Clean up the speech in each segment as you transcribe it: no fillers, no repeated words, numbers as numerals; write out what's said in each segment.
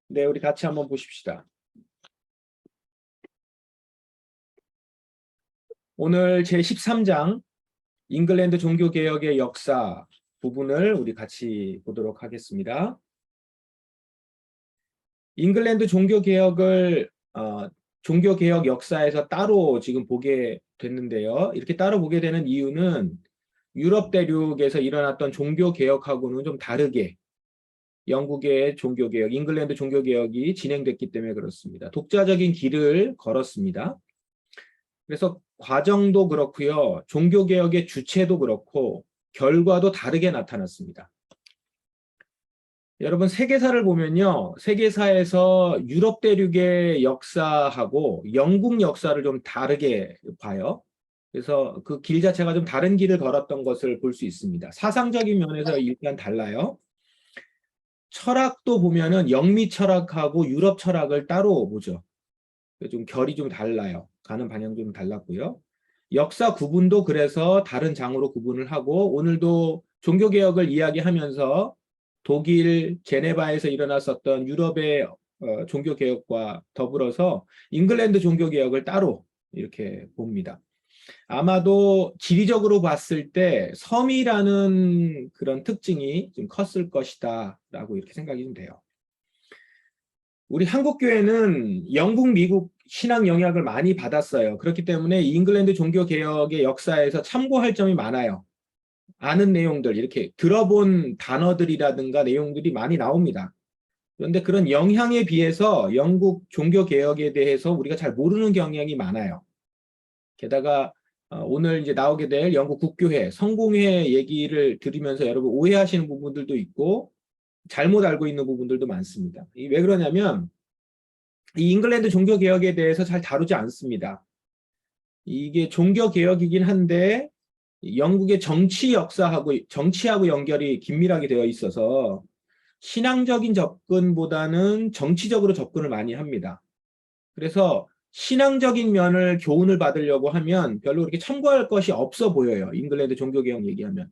네, 우리 같이 한번 보십시다. 오늘 제13장 잉글랜드 종교개혁의 역사 부분을 우리 같이 보도록 하겠습니다. 잉글랜드 종교개혁을 종교개혁 역사에서 따로 지금 보게 됐는데요. 이렇게 따로 보게 되는 이유는 유럽 대륙에서 일어났던 종교개혁하고는 좀 다르게 영국의 종교개혁, 잉글랜드 종교개혁이 진행됐기 때문에 그렇습니다. 독자적인 길을 걸었습니다. 그래서 과정도 그렇고요. 종교개혁의 주체도 그렇고 결과도 다르게 나타났습니다. 여러분 세계사를 보면요. 세계사에서 유럽 대륙의 역사하고 영국 역사를 좀 다르게 봐요. 그래서 그 길 자체가 좀 다른 길을 걸었던 것을 볼 수 있습니다. 사상적인 면에서 일단 달라요. 철학도 보면은 영미 철학하고 유럽 철학을 따로 보죠. 좀 결이 좀 달라요. 가는 방향도 좀 달랐고요. 역사 구분도 그래서 다른 장으로 구분을 하고 오늘도 종교개혁을 이야기하면서 독일 제네바에서 일어났었던 유럽의 종교개혁과 더불어서 잉글랜드 종교개혁을 따로 이렇게 봅니다. 아마도 지리적으로 봤을 때 섬이라는 그런 특징이 좀 컸을 것이다 라고 이렇게 생각이 좀 돼요. 우리 한국교회는 영국, 미국 신앙 영향을 많이 받았어요. 그렇기 때문에 잉글랜드 종교개혁의 역사에서 참고할 점이 많아요. 아는 내용들, 이렇게 들어본 단어들이라든가 내용들이 많이 나옵니다. 그런데 그런 영향에 비해서 영국 종교개혁에 대해서 우리가 잘 모르는 경향이 많아요. 게다가 오늘 이제 나오게 될 영국 국교회, 성공회 얘기를 들으면서 여러분 오해하시는 부분들도 있고 잘못 알고 있는 부분들도 많습니다. 왜 그러냐면 이 잉글랜드 종교개혁에 대해서 잘 다루지 않습니다. 이게 종교개혁이긴 한데 영국의 정치 역사하고 정치하고 연결이 긴밀하게 되어 있어서 신앙적인 접근보다는 정치적으로 접근을 많이 합니다. 그래서 신앙적인 면을 교훈을 받으려고 하면 별로 그렇게 참고할 것이 없어 보여요. 잉글랜드 종교개혁 얘기하면.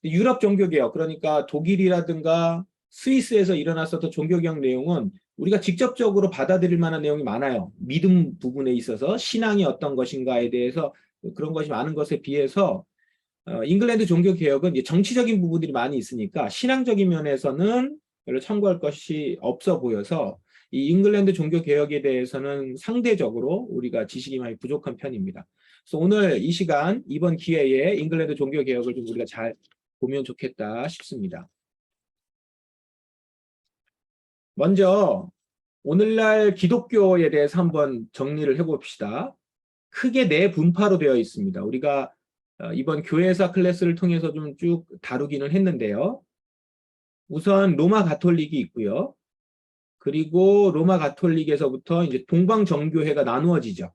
유럽 종교개혁, 그러니까 독일이라든가 스위스에서 일어났었던 종교개혁 내용은 우리가 직접적으로 받아들일 만한 내용이 많아요. 믿음 부분에 있어서 신앙이 어떤 것인가에 대해서 그런 것이 많은 것에 비해서 잉글랜드 종교개혁은 이제 정치적인 부분들이 많이 있으니까 신앙적인 면에서는 별로 참고할 것이 없어 보여서 이 잉글랜드 종교개혁에 대해서는 상대적으로 우리가 지식이 많이 부족한 편입니다. 그래서 오늘 이 시간 이번 기회에 잉글랜드 종교개혁을 좀 우리가 잘 보면 좋겠다 싶습니다. 먼저 오늘날 기독교에 대해서 한번 정리를 해봅시다. 크게 네 분파로 되어 있습니다. 우리가 이번 교회사 클래스를 통해서 좀 쭉 다루기는 했는데요. 우선 로마 가톨릭이 있고요. 그리고 로마 가톨릭에서부터 이제 동방정교회가 나누어지죠.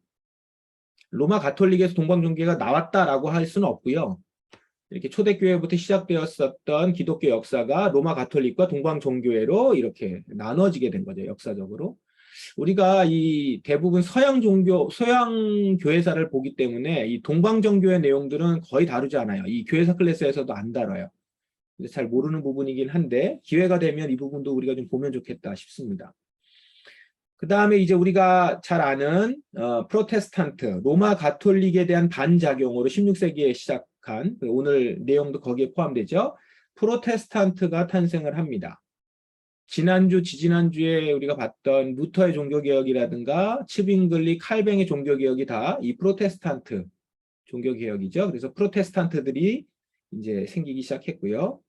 로마 가톨릭에서 동방정교회가 나왔다라고 할 수는 없고요. 이렇게 초대교회부터 시작되었었던 기독교 역사가 로마 가톨릭과 동방정교회로 이렇게 나눠지게 된 거죠, 역사적으로. 우리가 이 대부분 서양 종교, 서양 교회사를 보기 때문에 이 동방정교회 내용들은 거의 다루지 않아요. 이 교회사 클래스에서도 안 다뤄요. 잘 모르는 부분이긴 한데 기회가 되면 이 부분도 우리가 좀 보면 좋겠다 싶습니다. 그 다음에 이제 우리가 잘 아는 프로테스탄트, 로마 가톨릭에 대한 반작용으로 16세기에 시작한 오늘 내용도 거기에 포함되죠. 프로테스탄트가 탄생을 합니다. 지난주, 지지난주에 우리가 봤던 루터의 종교개혁이라든가 츠빙글리, 칼뱅의 종교개혁이 다 이 프로테스탄트 종교개혁이죠. 그래서 프로테스탄트들이 이제 생기기 시작했고요.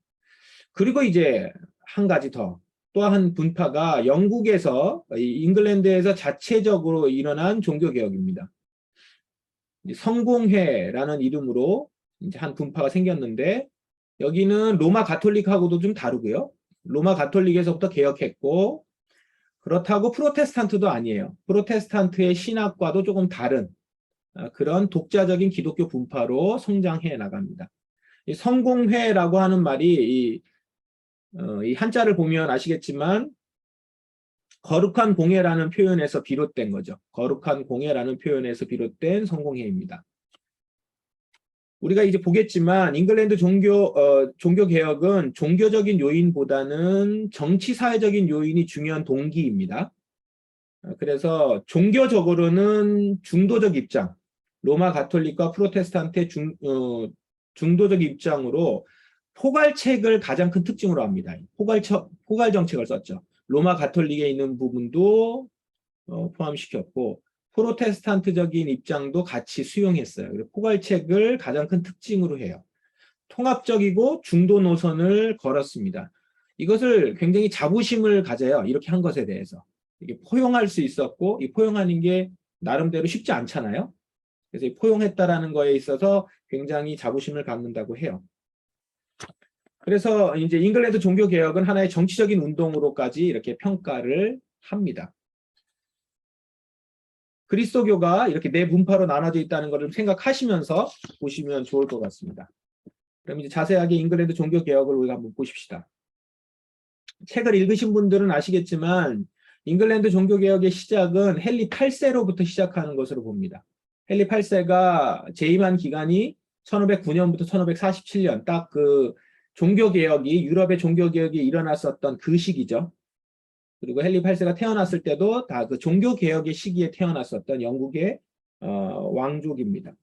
그리고 이제 한 가지 더, 또 한 분파가 영국에서, 잉글랜드에서 자체적으로 일어난 종교개혁입니다. 성공회라는 이름으로 이제 한 분파가 생겼는데, 여기는 로마 가톨릭하고도 좀 다르고요. 로마 가톨릭에서부터 개혁했고, 그렇다고 프로테스탄트도 아니에요. 프로테스탄트의 신학과도 조금 다른 그런 독자적인 기독교 분파로 성장해 나갑니다. 이 성공회라고 하는 말이 이 한자를 보면 아시겠지만 거룩한 공예라는 표현에서 비롯된 거죠. 거룩한 공예라는 표현에서 비롯된 성공회입니다. 우리가 이제 보겠지만 잉글랜드 종교 개혁은 종교적인 요인보다는 정치 사회적인 요인이 중요한 동기입니다. 그래서 종교적으로는 중도적 입장, 로마 가톨릭과 프로테스탄트의 중도적 입장으로 포괄책을 가장 큰 특징으로 합니다. 포괄 정책을 썼죠. 로마 가톨릭에 있는 부분도 포함시켰고 프로테스탄트적인 입장도 같이 수용했어요. 그리고 포괄책을 가장 큰 특징으로 해요. 통합적이고 중도 노선을 걸었습니다. 이것을 굉장히 자부심을 가져요. 이렇게 한 것에 대해서. 이게 포용할 수 있었고 이 포용하는 게 나름대로 쉽지 않잖아요. 그래서 이 포용했다라는 거에 있어서 굉장히 자부심을 갖는다고 해요. 그래서 이제 잉글랜드 종교 개혁은 하나의 정치적인 운동으로까지 이렇게 평가를 합니다. 그리스도교가 이렇게 네 분파로 나눠져 있다는 것을 생각하시면서 보시면 좋을 것 같습니다. 그럼 이제 자세하게 잉글랜드 종교 개혁을 우리가 한번 보십시다. 책을 읽으신 분들은 아시겠지만 잉글랜드 종교 개혁의 시작은 헨리 8세로부터 시작하는 것으로 봅니다. 헨리 8세가 재임한 기간이 1509년부터 1547년 딱 그 종교 개혁이 유럽의 종교 개혁이 일어났었던 그 시기죠. 그리고 헨리 8세가 태어났을 때도 다 그 종교 개혁의 시기에 태어났었던 영국의 왕족입니다.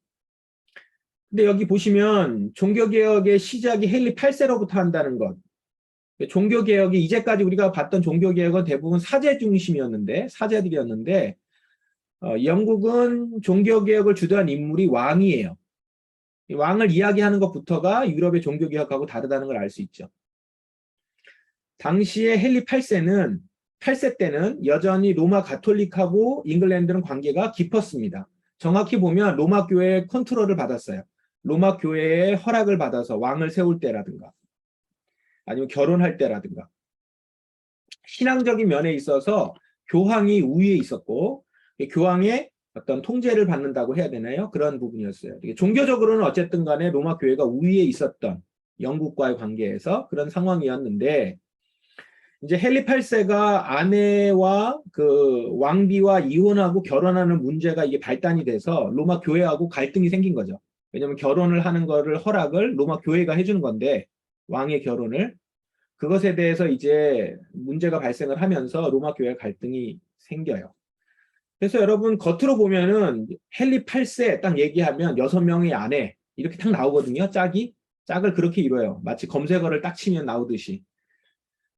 근데 여기 보시면 종교 개혁의 시작이 헨리 8세로부터 한다는 것. 종교 개혁이 이제까지 우리가 봤던 종교 개혁은 대부분 사제 중심이었는데 사제들이었는데 영국은 종교 개혁을 주도한 인물이 왕이에요. 왕을 이야기하는 것부터가 유럽의 종교 개혁하고 다르다는 걸 알 수 있죠. 당시에 헨리 8세 때는 여전히 로마 가톨릭하고 잉글랜드는 관계가 깊었습니다. 정확히 보면 로마 교회의 컨트롤을 받았어요. 로마 교회의 허락을 받아서 왕을 세울 때라든가 아니면 결혼할 때라든가 신앙적인 면에 있어서 교황이 우위에 있었고 교황의 어떤 통제를 받는다고 해야 되나요? 그런 부분이었어요. 종교적으로는 어쨌든 간에 로마 교회가 우위에 있었던 영국과의 관계에서 그런 상황이었는데 이제 헨리 8세가 아내와 그 왕비와 이혼하고 결혼하는 문제가 이게 발단이 돼서 로마 교회하고 갈등이 생긴 거죠. 왜냐하면 결혼을 하는 거를 허락을 로마 교회가 해주는 건데 왕의 결혼을 그것에 대해서 이제 문제가 발생을 하면서 로마 교회 갈등이 생겨요. 그래서 여러분 겉으로 보면은 헨리 8세 딱 얘기하면 6명의 아내 이렇게 딱 나오거든요. 짝을 그렇게 이뤄요. 마치 검색어를 딱 치면 나오듯이.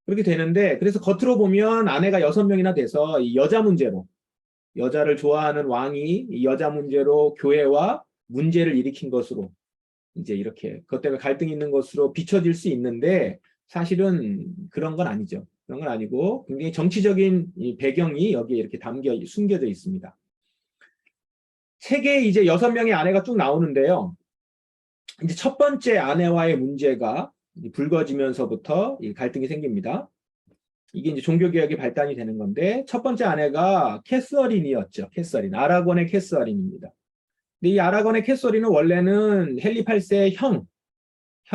그렇게 되는데 그래서 겉으로 보면 아내가 6명이나 돼서 이 여자 문제로 여자를 좋아하는 왕이 이 여자 문제로 교회와 문제를 일으킨 것으로 이제 이렇게 그것 때문에 갈등이 있는 것으로 비춰질 수 있는데 사실은 그런 건 아니죠. 그런 건 아니고 굉장히 정치적인 이 배경이 여기에 이렇게 숨겨져 있습니다. 책에 이제 6명의 아내가 쭉 나오는데요. 이제 첫 번째 아내와의 문제가 불거지면서부터 이 갈등이 생깁니다. 이게 이제 종교개혁의 발단이 되는 건데 첫 번째 아내가 캐서린이었죠. 아라곤의 캐서린입니다. 근데 이 아라곤의 캐서린은 원래는 헨리 8세의 형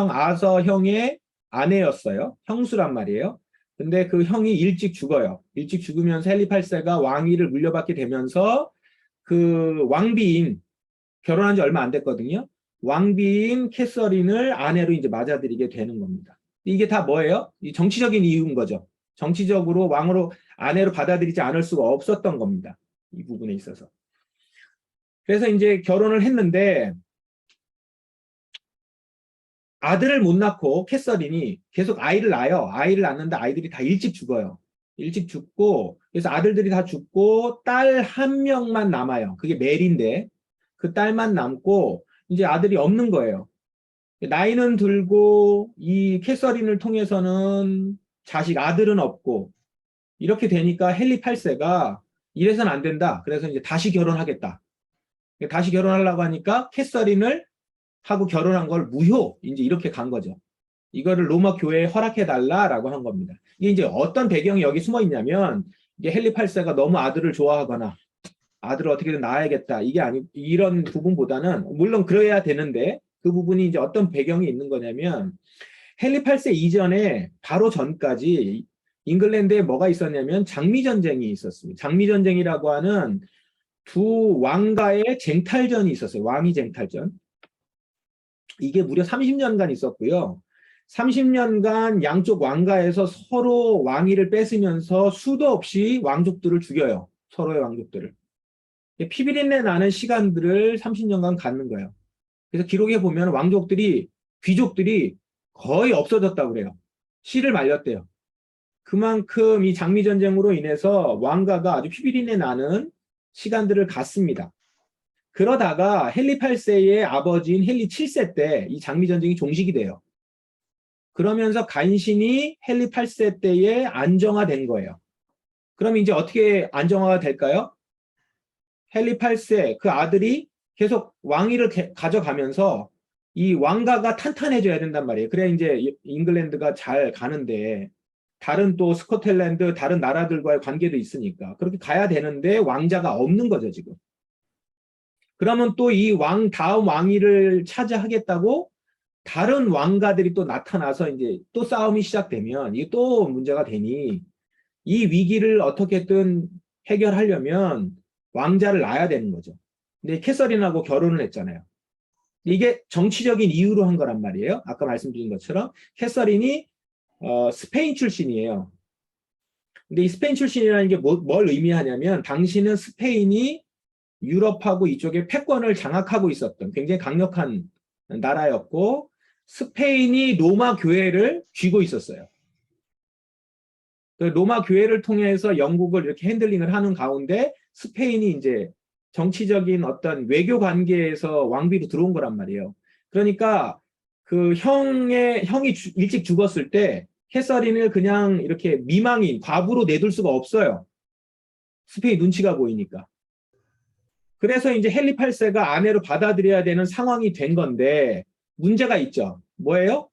아서 형의 아내였어요. 형수란 말이에요. 근데 그 형이 일찍 죽어요. 일찍 죽으면서 헨리 8세가 왕위를 물려받게 되면서 그 왕비인 결혼한 지 얼마 안 됐거든요. 왕비인 캐서린을 아내로 이제 맞아들이게 되는 겁니다. 이게 다 뭐예요? 이 정치적인 이유인 거죠. 정치적으로 왕으로 아내로 받아들이지 않을 수가 없었던 겁니다. 이 부분에 있어서. 그래서 이제 결혼을 했는데 아들을 못 낳고 캐서린이 계속 아이를 낳아요. 아이를 낳는데 아이들이 다 일찍 죽어요. 일찍 죽고 그래서 아들들이 다 죽고 딸 한 명만 남아요. 그게 메리인데 그 딸만 남고 이제 아들이 없는 거예요. 나이는 들고 이 캐서린을 통해서는 아들은 없고 이렇게 되니까 헨리 8세가 이래서는 안 된다. 그래서 이제 다시 결혼하겠다. 다시 결혼하려고 하니까 캐서린을 하고 결혼한 걸 무효 이제 이렇게 간 거죠. 이거를 로마 교회에 허락해 달라라고 한 겁니다. 이게 이제 어떤 배경이 여기 숨어 있냐면 이게 헨리 8세가 너무 아들을 좋아하거나 아들을 어떻게든 낳아야겠다 이게 아니 이런 부분보다는 물론 그래야 되는데 그 부분이 이제 어떤 배경이 있는 거냐면 헨리 8세 이전에 바로 전까지 잉글랜드에 뭐가 있었냐면 장미전쟁이 있었습니다. 장미전쟁이라고 하는 두 왕가의 쟁탈전이 있었어요. 왕위 쟁탈전. 이게 무려 30년간 있었고요. 30년간 양쪽 왕가에서 서로 왕위를 뺏으면서 수도 없이 왕족들을 죽여요. 서로의 왕족들을. 피비린내 나는 시간들을 30년간 갖는 거예요. 그래서 기록에 보면 왕족들이, 귀족들이 거의 없어졌다고 그래요. 씨를 말렸대요. 그만큼 이 장미전쟁으로 인해서 왕가가 아주 피비린내 나는 시간들을 갖습니다. 그러다가 헨리 8세의 아버지인 헨리 7세 때 이 장미전쟁이 종식이 돼요. 그러면서 간신히 헨리 8세 때에 안정화된 거예요. 그럼 이제 어떻게 안정화가 될까요? 헨리 8세 그 아들이 계속 왕위를 가져가면서 이 왕가가 탄탄해져야 된단 말이에요. 그래야 이제 잉글랜드가 잘 가는데 다른 또 스코틀랜드 다른 나라들과의 관계도 있으니까 그렇게 가야 되는데 왕자가 없는 거죠 지금. 그러면 또 이 다음 왕위를 차지하겠다고 다른 왕가들이 또 나타나서 이제 또 싸움이 시작되면 이게 또 문제가 되니 이 위기를 어떻게든 해결하려면 왕자를 낳아야 되는 거죠. 근데 캐서린하고 결혼을 했잖아요. 이게 정치적인 이유로 한 거란 말이에요. 아까 말씀드린 것처럼 캐서린이 스페인 출신이에요. 근데 이 스페인 출신이라는 게 뭘 의미하냐면 당시는 스페인이 유럽하고 이쪽에 패권을 장악하고 있었던 굉장히 강력한 나라였고 스페인이 로마 교회를 쥐고 있었어요. 그 로마 교회를 통해서 영국을 이렇게 핸들링을 하는 가운데 스페인이 이제 정치적인 어떤 외교 관계에서 왕비로 들어온 거란 말이에요. 그러니까 그 형이 일찍 죽었을 때 캐서린을 그냥 이렇게 미망인, 과부로 내둘 수가 없어요. 스페인 눈치가 보이니까. 그래서 이제 헨리 8세가 아내로 받아들여야 되는 상황이 된 건데 문제가 있죠. 뭐예요?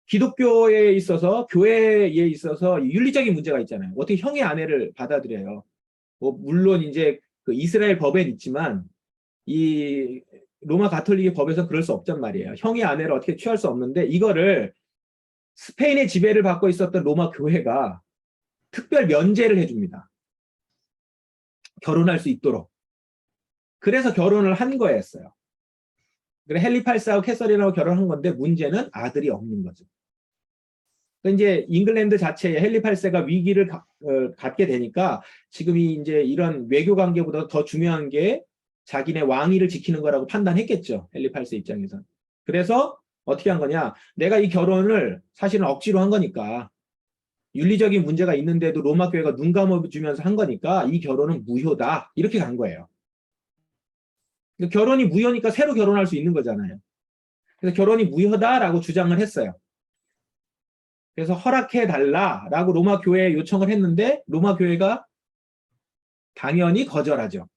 기독교에 있어서 교회에 있어서 윤리적인 문제가 있잖아요. 어떻게 형의 아내를 받아들여요? 뭐 물론 이제 그 이스라엘 법엔 있지만 이 로마 가톨릭의 법에서 그럴 수 없단 말이에요. 형의 아내를 어떻게 취할 수 없는데 이거를 스페인의 지배를 받고 있었던 로마 교회가 특별 면제를 해줍니다. 결혼할 수 있도록. 그래서 결혼을 한 거였어요. 그래 헨리 8세하고 캐서린하고 결혼한 건데 문제는 아들이 없는 거죠. 이제 잉글랜드 자체에 헨리 8세가 위기를 갖게 되니까 지금이 이제 이런 외교 관계보다 더 중요한 게 자기네 왕위를 지키는 거라고 판단했겠죠. 헨리 8세 입장에서. 그래서 어떻게 한 거냐? 내가 이 결혼을 사실은 억지로 한 거니까 윤리적인 문제가 있는데도 로마 교회가 눈 감아주면서 한 거니까 이 결혼은 무효다. 이렇게 간 거예요. 결혼이 무효니까 새로 결혼할 수 있는 거잖아요. 그래서 결혼이 무효다라고 주장을 했어요. 그래서 허락해달라라고 로마 교회에 요청을 했는데 로마 교회가 당연히 거절하죠.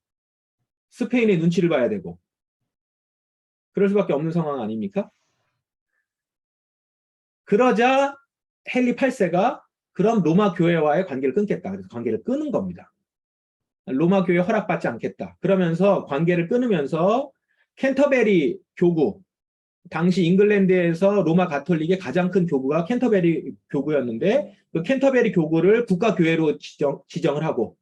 스페인의 눈치를 봐야 되고. 그럴 수밖에 없는 상황 아닙니까? 그러자 헨리 8세가 그럼 로마 교회와의 관계를 끊겠다. 그래서 관계를 끊은 겁니다. 로마 교회 허락받지 않겠다. 그러면서 관계를 끊으면서 캔터베리 교구, 당시 잉글랜드에서 로마 가톨릭의 가장 큰 교구가 캔터베리 교구였는데 그 캔터베리 교구를 국가교회로 지정을 하고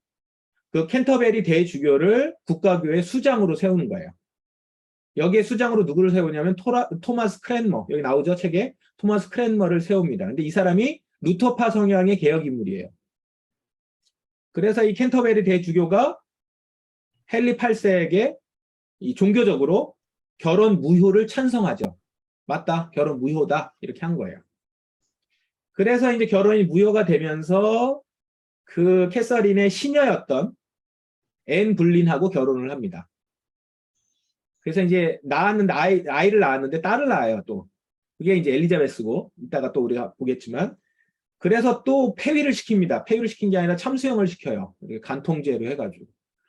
그 캔터베리 대주교를 국가교회 수장으로 세우는 거예요. 여기에 수장으로 누구를 세우냐면 토마스 크랜머, 여기 나오죠 책에 토마스 크랜머를 세웁니다. 근데 이 사람이 루터파 성향의 개혁 인물이에요. 그래서 이 캔터베리 대주교가 헨리 8세에게 이 종교적으로 결혼 무효를 찬성하죠. 맞다, 결혼 무효다 이렇게 한 거예요. 그래서 이제 결혼이 무효가 되면서 그 캐서린의 시녀였던 앤 불린하고 결혼을 합니다. 그래서 이제 아이를 낳았는데 딸을 낳아요 또. 그게 이제 엘리자베스고 이따가 또 우리가 보겠지만 그래서 또 폐위를 시킵니다. 폐위를 시킨 게 아니라 참수형을 시켜요. 간통죄로 해가지고.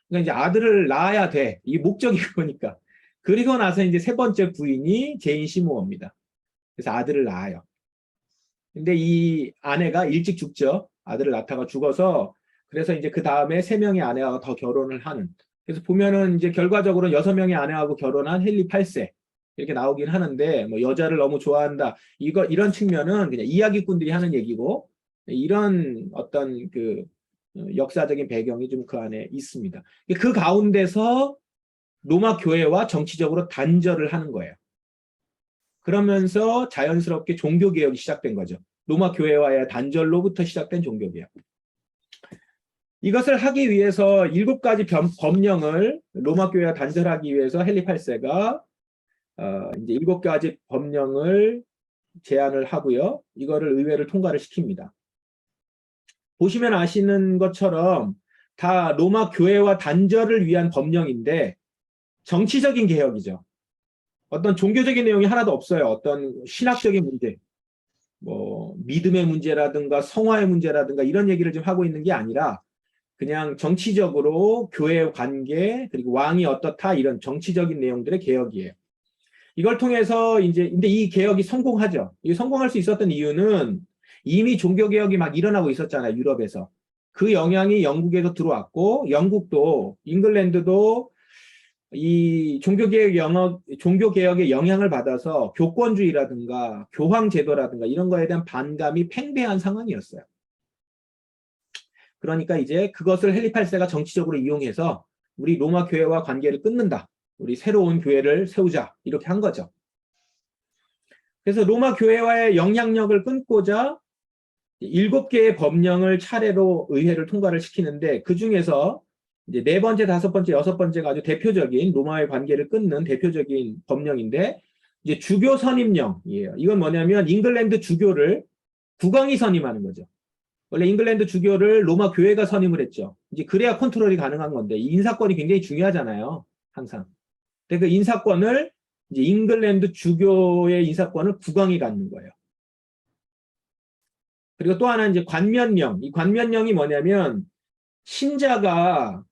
그러니까 이제 아들을 낳아야 돼. 이게 목적이 그거니까. 그리고 나서 이제 세 번째 부인이 제인 시모어입니다. 그래서 아들을 낳아요. 근데 이 아내가 일찍 죽죠. 아들을 낳다가 죽어서 그래서 이제 그 다음에 세 명의 아내와 더 결혼을 하는. 그래서 보면은 이제 결과적으로 6명의 아내하고 결혼한 헨리 8세 이렇게 나오긴 하는데 뭐 여자를 너무 좋아한다. 이런 측면은 그냥 이야기꾼들이 하는 얘기고 이런 어떤 그 역사적인 배경이 좀 그 안에 있습니다. 그 가운데서 로마 교회와 정치적으로 단절을 하는 거예요. 그러면서 자연스럽게 종교개혁이 시작된 거죠. 로마 교회와의 단절로부터 시작된 종교개혁. 이것을 하기 위해서 7가지 법령을 로마 교회와 단절하기 위해서 헨리 8세가 이제 7가지 법령을 제안을 하고요. 이거를 의회를 통과를 시킵니다. 보시면 아시는 것처럼 다 로마 교회와 단절을 위한 법령인데 정치적인 개혁이죠. 어떤 종교적인 내용이 하나도 없어요. 어떤 신학적인 문제, 뭐 믿음의 문제라든가 성화의 문제라든가 이런 얘기를 좀 하고 있는 게 아니라 그냥 정치적으로 교회 관계 그리고 왕이 어떻다 이런 정치적인 내용들의 개혁이에요. 이걸 통해서 이제 근데 이 개혁이 성공하죠. 이 성공할 수 있었던 이유는 이미 종교개혁이 막 일어나고 있었잖아요. 유럽에서. 그 영향이 영국에도 들어왔고 영국도 잉글랜드도 이 종교개혁의 영향을 받아서 교권주의라든가 교황제도라든가 이런 거에 대한 반감이 팽배한 상황이었어요. 그러니까 이제 그것을 헨리 8세가 정치적으로 이용해서 우리 로마 교회와 관계를 끊는다. 우리 새로운 교회를 세우자. 이렇게 한 거죠. 그래서 로마 교회와의 영향력을 끊고자 7개의 법령을 차례로 의회를 통과를 시키는데 그 중에서 이제 4번째, 5번째, 6번째가 아주 대표적인 로마의 관계를 끊는 대표적인 법령인데 이제 주교 선임령이에요. 이건 뭐냐면 잉글랜드 주교를 국왕이 선임하는 거죠. 원래 잉글랜드 주교를 로마 교회가 선임을 했죠. 이제 그래야 컨트롤이 가능한 건데 인사권이 굉장히 중요하잖아요. 항상. 근데 그 인사권을 이제 잉글랜드 주교의 인사권을 국왕이 갖는 거예요. 그리고 또 하나 이제 관면령. 이 관면령이 뭐냐면 신자가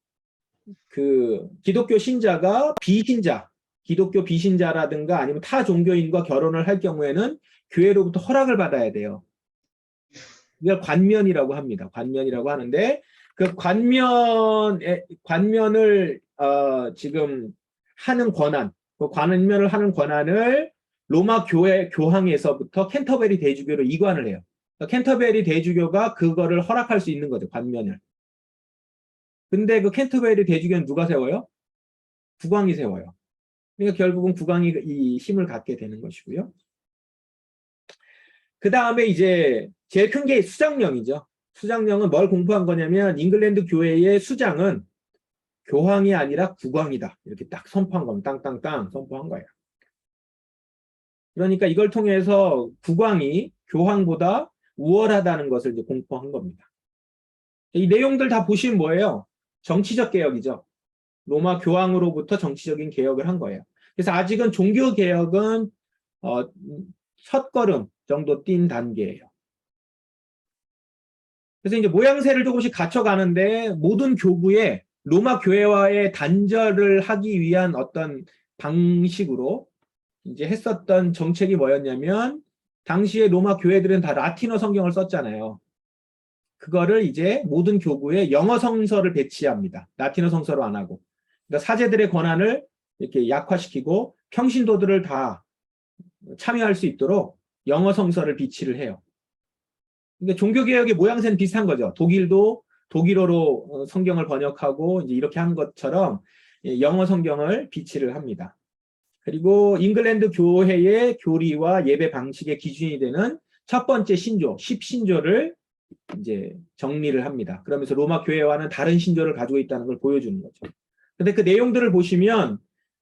그 기독교 신자가 비신자, 기독교 비신자라든가 아니면 타 종교인과 결혼을 할 경우에는 교회로부터 허락을 받아야 돼요. 이걸 관면이라고 합니다. 관면이라고 하는데 그 관면을 지금 하는 권한, 그 관면을 하는 권한을 로마 교회 교황에서부터 캔터베리 대주교로 이관을 해요. 그러니까 캔터베리 대주교가 그거를 허락할 수 있는 거죠. 관면을. 근데 그 캔터베리 대주교는 누가 세워요? 국왕이 세워요. 그러니까 결국은 국왕이 이 힘을 갖게 되는 것이고요. 그 다음에 이제 제일 큰 게 수장령이죠. 수장령은 뭘 공포한 거냐면 잉글랜드 교회의 수장은 교황이 아니라 국왕이다. 이렇게 딱 선포한 겁니다. 땅땅땅 선포한 거예요. 그러니까 이걸 통해서 국왕이 교황보다 우월하다는 것을 이제 공포한 겁니다. 이 내용들 다 보시면 뭐예요? 정치적 개혁이죠. 로마 교황으로부터 정치적인 개혁을 한 거예요. 그래서 아직은 종교 개혁은 첫걸음 정도 뛴 단계예요. 그래서 이제 모양새를 조금씩 갖춰가는데 모든 교구에 로마 교회와의 단절을 하기 위한 어떤 방식으로 이제 했었던 정책이 뭐였냐면 당시에 로마 교회들은 다 라틴어 성경을 썼잖아요. 그거를 이제 모든 교구에 영어 성서를 배치합니다. 라틴어 성서로 안 하고. 그러니까 사제들의 권한을 이렇게 약화시키고 평신도들을 다 참여할 수 있도록 영어 성서를 비치를 해요. 그러니까 종교개혁의 모양새는 비슷한 거죠. 독일도 독일어로 성경을 번역하고 이제 이렇게 한 것처럼 영어 성경을 비치를 합니다. 그리고 잉글랜드 교회의 교리와 예배 방식의 기준이 되는 첫 번째 신조, 10신조를 이제 정리를 합니다. 그러면서 로마 교회와는 다른 신조를 가지고 있다는 걸 보여주는 거죠. 근데 그 내용들을 보시면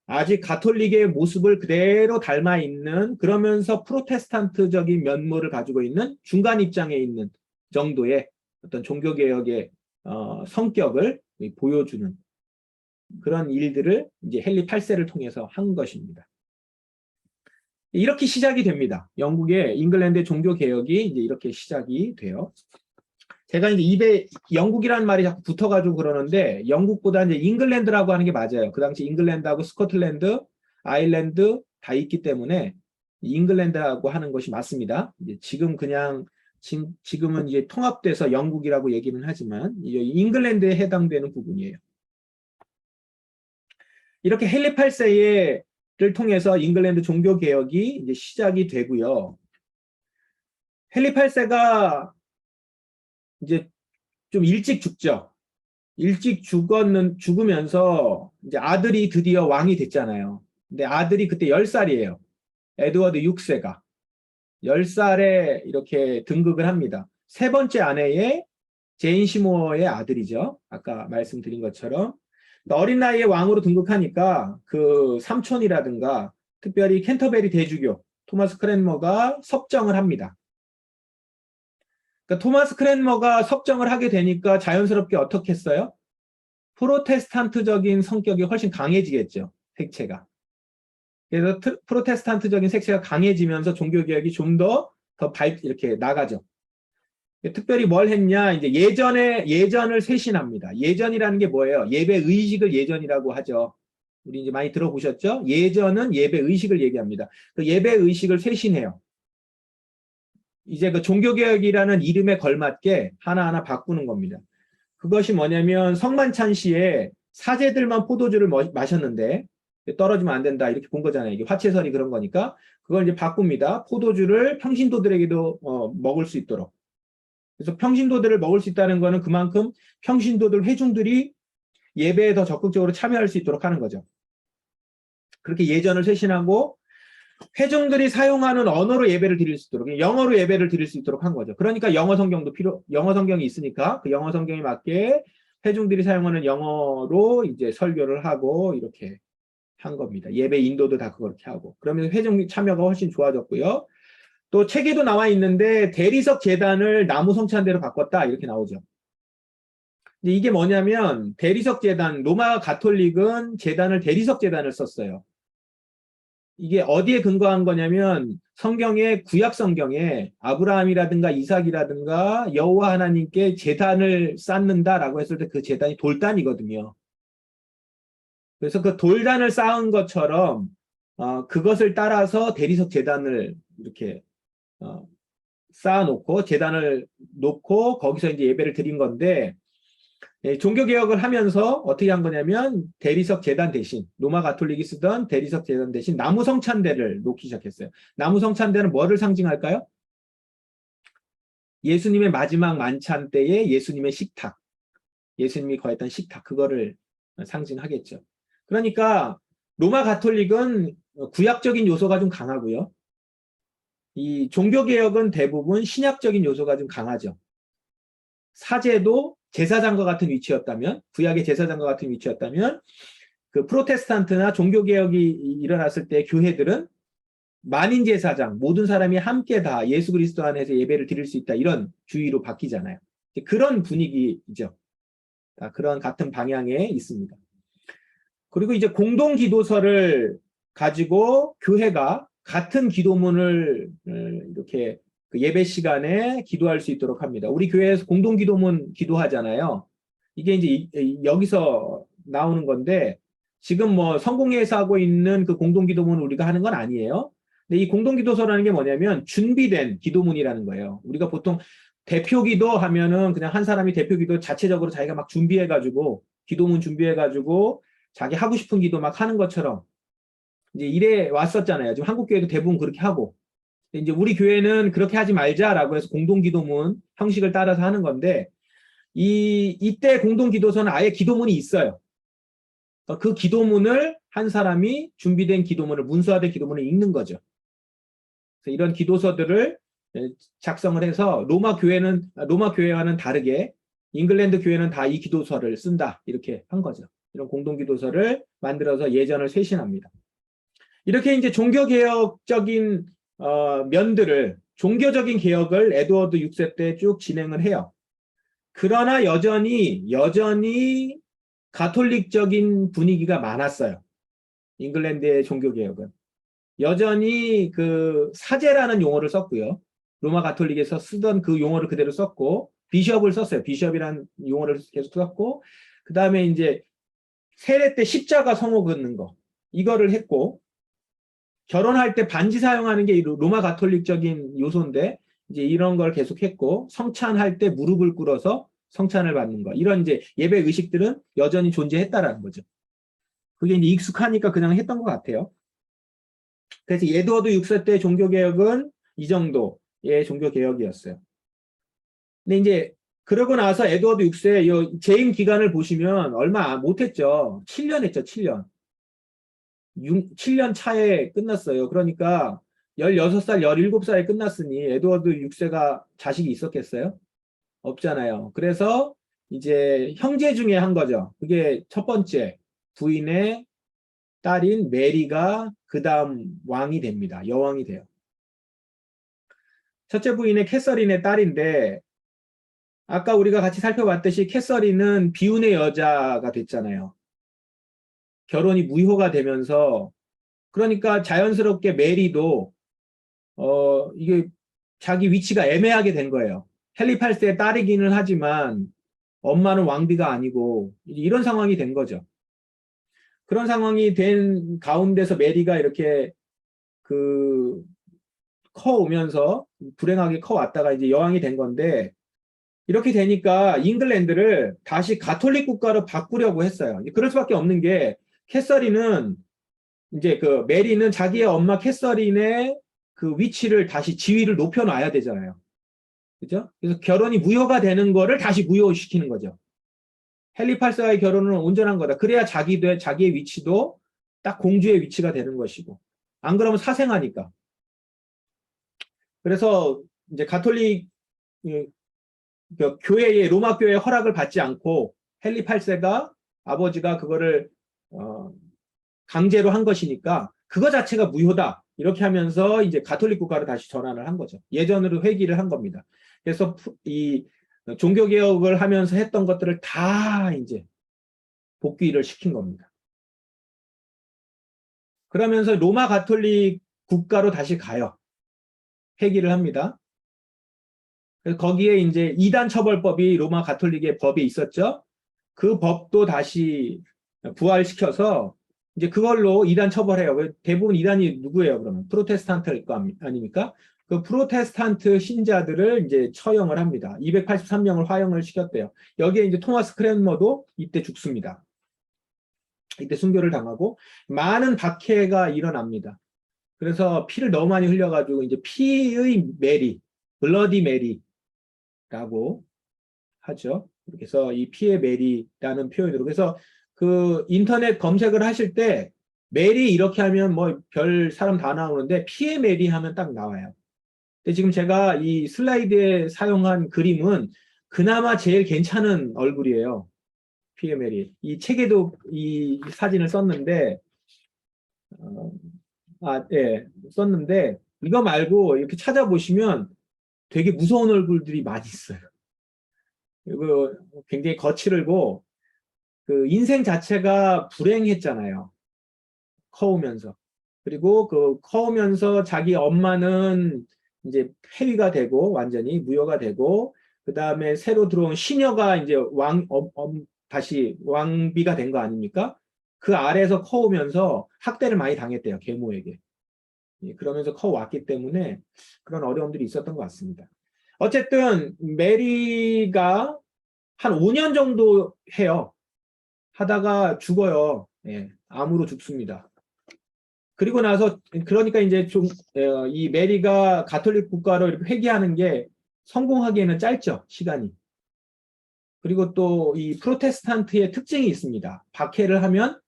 아직 가톨릭의 모습을 그대로 닮아 있는 그러면서 프로테스탄트적인 면모를 가지고 있는 중간 입장에 있는 정도의 어떤 종교개혁의 성격을 보여주는 그런 일들을 이제 헨리 8세를 통해서 한 것입니다. 이렇게 시작이 됩니다. 영국의 잉글랜드의 종교개혁이 이제 이렇게 시작이 돼요. 제가 이제 입에 영국이라는 말이 자꾸 붙어가지고 그러는데 영국보다 이제 잉글랜드라고 하는 게 맞아요. 그 당시 잉글랜드하고 스코틀랜드, 아일랜드 다 있기 때문에 잉글랜드라고 하는 것이 맞습니다. 이제 지금 그냥 지금은 이제 통합돼서 영국이라고 얘기는 하지만 잉글랜드에 해당되는 부분이에요. 이렇게 헨리 8세를 통해서 잉글랜드 종교 개혁이 이제 시작이 되고요. 헨리 8세가 이제 좀 일찍 죽죠. 일찍 죽으면서 이제 아들이 드디어 왕이 됐잖아요. 근데 아들이 그때 10살이에요. 에드워드 6세가 10살에 이렇게 등극을 합니다. 세 번째 아내의 제인 시모어의 아들이죠. 아까 말씀드린 것처럼. 어린 나이에 왕으로 등극하니까 그 삼촌이라든가 특별히 캔터베리 대주교 토마스 크랜머가 섭정을 합니다. 그러니까 토마스 크랜머가 섭정을 하게 되니까 자연스럽게 어떻게 했어요? 프로테스탄트적인 성격이 훨씬 강해지겠죠. 색채가. 그래서 프로테스탄트적인 색채가 강해지면서 종교개혁이 좀 더 이렇게 나가죠. 특별히 뭘 했냐, 이제 예전을 쇄신합니다. 예전이라는 게 뭐예요? 예배 의식을 예전이라고 하죠. 우리 이제 많이 들어보셨죠? 예전은 예배 의식을 얘기합니다. 그 예배 의식을 쇄신해요. 이제 그 종교개혁이라는 이름에 걸맞게 하나하나 바꾸는 겁니다. 그것이 뭐냐면 성만찬 시에 사제들만 포도주를 마셨는데 떨어지면 안 된다 이렇게 본 거잖아요. 이게 화채설이 그런 거니까 그걸 이제 바꿉니다. 포도주를 평신도들에게도 먹을 수 있도록. 그래서 평신도들을 먹을 수 있다는 거는 그만큼 평신도들 회중들이 예배에 더 적극적으로 참여할 수 있도록 하는 거죠. 그렇게 예전을 쇄신하고 회중들이 사용하는 언어로 예배를 드릴 수 있도록, 영어로 예배를 드릴 수 있도록 한 거죠. 그러니까 영어 성경이 있으니까 그 영어 성경에 맞게 회중들이 사용하는 영어로 이제 설교를 하고 이렇게 한 겁니다. 예배 인도도 다 그렇게 하고. 그러면 회중 참여가 훨씬 좋아졌고요. 또 책에도 나와 있는데 대리석 제단을 나무 성찬대로 바꿨다 이렇게 나오죠. 이게 뭐냐면 대리석 제단, 로마 가톨릭은 제단을 대리석 제단을 썼어요. 이게 어디에 근거한 거냐면 성경의 구약 성경에 아브라함이라든가 이삭이라든가 여호와 하나님께 제단을 쌓는다라고 했을 때 그 제단이 돌단이거든요. 그래서 그 돌단을 쌓은 것처럼 그것을 따라서 대리석 제단을 이렇게 쌓아놓고 제단을 놓고 거기서 이제 예배를 드린 건데 종교개혁을 하면서 어떻게 한 거냐면 대리석 제단 대신 로마 가톨릭이 쓰던 대리석 제단 대신 나무 성찬대를 놓기 시작했어요. 나무 성찬대는 뭐를 상징할까요? 예수님의 마지막 만찬 때에 예수님의 식탁, 예수님이 거했던 식탁 그거를 상징하겠죠. 그러니까 로마 가톨릭은 구약적인 요소가 좀 강하고요. 이 종교개혁은 대부분 신약적인 요소가 좀 강하죠. 사제도 제사장과 같은 위치였다면, 구약의 제사장과 같은 위치였다면, 그 프로테스탄트나 종교개혁이 일어났을 때 교회들은 만인 제사장, 모든 사람이 함께 다 예수 그리스도 안에서 예배를 드릴 수 있다, 이런 주의로 바뀌잖아요. 그런 분위기죠. 그런 같은 방향에 있습니다. 그리고 이제 공동 기도서를 가지고 교회가 같은 기도문을 이렇게 그 예배 시간에 기도할 수 있도록 합니다. 우리 교회에서 공동 기도문 기도하잖아요. 이게 이제 여기서 나오는 건데 지금 뭐 성공회에서 하고 있는 그 공동 기도문을 우리가 하는 건 아니에요. 근데 이 공동 기도서라는 게 뭐냐면 준비된 기도문이라는 거예요. 우리가 보통 대표 기도 하면은 그냥 한 사람이 대표 기도 자체적으로 자기가 막 준비해가지고 기도문 준비해가지고 자기 하고 싶은 기도 막 하는 것처럼 이제 이래 왔었잖아요. 지금 한국 교회도 대부분 그렇게 하고. 이제 우리 교회는 그렇게 하지 말자라고 해서 공동기도문 형식을 따라서 하는 건데, 이때 공동기도서는 아예 기도문이 있어요. 그 기도문을 한 사람이 준비된 기도문을, 문서화된 기도문을 읽는 거죠. 그래서 이런 기도서들을 작성을 해서 로마 교회와는 다르게 잉글랜드 교회는 다 이 기도서를 쓴다. 이렇게 한 거죠. 이런 공동기도서를 만들어서 예전을 쇄신합니다. 이렇게 이제 종교개혁적인 면들을 종교적인 개혁을 에드워드 6세 때 쭉 진행을 해요. 그러나 여전히 가톨릭적인 분위기가 많았어요. 잉글랜드의 종교개혁은. 여전히 그 사제라는 용어를 썼고요. 로마 가톨릭에서 쓰던 그 용어를 그대로 썼고 비숍을 썼어요. 비숍이라는 용어를 계속 썼고 그 다음에 이제 세례 때 십자가 성호 긋는 거 이거를 했고 결혼할 때 반지 사용하는 게 로마 가톨릭적인 요소인데 이제 이런 걸 계속했고 성찬할 때 무릎을 꿇어서 성찬을 받는 거 이런 이제 예배 의식들은 여전히 존재했다라는 거죠. 그게 이제 익숙하니까 그냥 했던 것 같아요. 그래서 에드워드 6세 때 종교개혁은 이 정도의 종교개혁이었어요. 근데 이제 그러고 나서 에드워드 6세 재임 기간을 보시면 얼마 못했죠. 7년 했죠. 7년. 7년 차에 끝났어요. 그러니까 16살, 17살에 끝났으니 에드워드 6세가 자식이 있었겠어요? 없잖아요. 그래서 이제 형제 중에 한 거죠. 그게 첫 번째 부인의 딸인 메리가 그 다음 왕이 됩니다. 여왕이 돼요. 첫째 부인의 캐서린의 딸인데 아까 우리가 같이 살펴봤듯이 캐서린은 비운의 여자가 됐잖아요. 결혼이 무효가 되면서 그러니까 자연스럽게 메리도 이게 자기 위치가 애매하게 된 거예요. 헨리 8세의 딸이기는 하지만 엄마는 왕비가 아니고 이런 상황이 된 거죠. 그런 상황이 된 가운데서 메리가 이렇게 그 커오면서 불행하게 커왔다가 이제 여왕이 된 건데 이렇게 되니까 잉글랜드를 다시 가톨릭 국가로 바꾸려고 했어요. 그럴 수밖에 없는 게 캐서린은 이제 그 메리는 자기의 엄마 캐서린의 그 위치를 다시 지위를 높여놔야 되잖아요. 그죠? 그래서 결혼이 무효가 되는 거를 다시 무효시키는 거죠. 헨리 8세와의 결혼은 온전한 거다. 그래야 자기의 위치도 딱 공주의 위치가 되는 것이고. 안 그러면 사생하니까. 그래서 이제 가톨릭 교회의 로마 교회의 허락을 받지 않고 헨리 8세가 아버지가 그거를 강제로 한 것이니까 그거 자체가 무효다. 이렇게 하면서 이제 가톨릭 국가로 다시 전환을 한 거죠. 예전으로 회귀를 한 겁니다. 그래서 이 종교개혁을 하면서 했던 것들을 다 이제 복귀를 시킨 겁니다. 그러면서 로마 가톨릭 국가로 다시 가요. 회귀를 합니다. 그래서 거기에 이제 이단 처벌법이 로마 가톨릭의 법에 있었죠. 그 법도 다시 부활시켜서 이제 그걸로 이단 처벌해요. 대부분 이단이 누구예요? 그러면 프로테스탄트일 거 아닙니까? 그 프로테스탄트 신자들을 이제 처형을 합니다. 283명을 화형을 시켰대요. 여기에 이제 토마스 크랜머도 이때 죽습니다. 이때 순교를 당하고 많은 박해가 일어납니다. 그래서 피를 너무 많이 흘려가지고 이제 피의 메리, 블러디 메리라고 하죠. 그래서 이 피의 메리라는 표현으로 그래서 그 인터넷 검색을 하실 때 메리 이렇게 하면 뭐 별 사람 다 나오는데 피의 메리 하면 딱 나와요. 근데 지금 제가 이 슬라이드에 사용한 그림은 그나마 제일 괜찮은 얼굴이에요. 피의 메리. 이 책에도 이 사진을 썼는데 예, 썼는데 이거 말고 이렇게 찾아보시면 되게 무서운 얼굴들이 많이 있어요. 그리고 굉장히 거칠고 그 인생 자체가 불행했잖아요. 커오면서. 그리고 그 커오면서 자기 엄마는 이제 폐위가 되고 완전히 무효가 되고 그 다음에 새로 들어온 시녀가 이제 다시 왕비가 된 거 아닙니까? 그 아래에서 커오면서 학대를 많이 당했대요. 계모에게. 그러면서 커왔기 때문에 그런 어려움들이 있었던 것 같습니다. 어쨌든 메리가 한 5년 정도 해요. 하다가 죽어요. 예, 암으로 죽습니다. 그리고 나서 그러니까 이제 좀 이 메리가 가톨릭 국가로 이렇게 회귀하는 게 성공하기에는 짧죠, 시간이. 그리고 또 이 프로테스탄트의 특징이 있습니다. 박해를 하면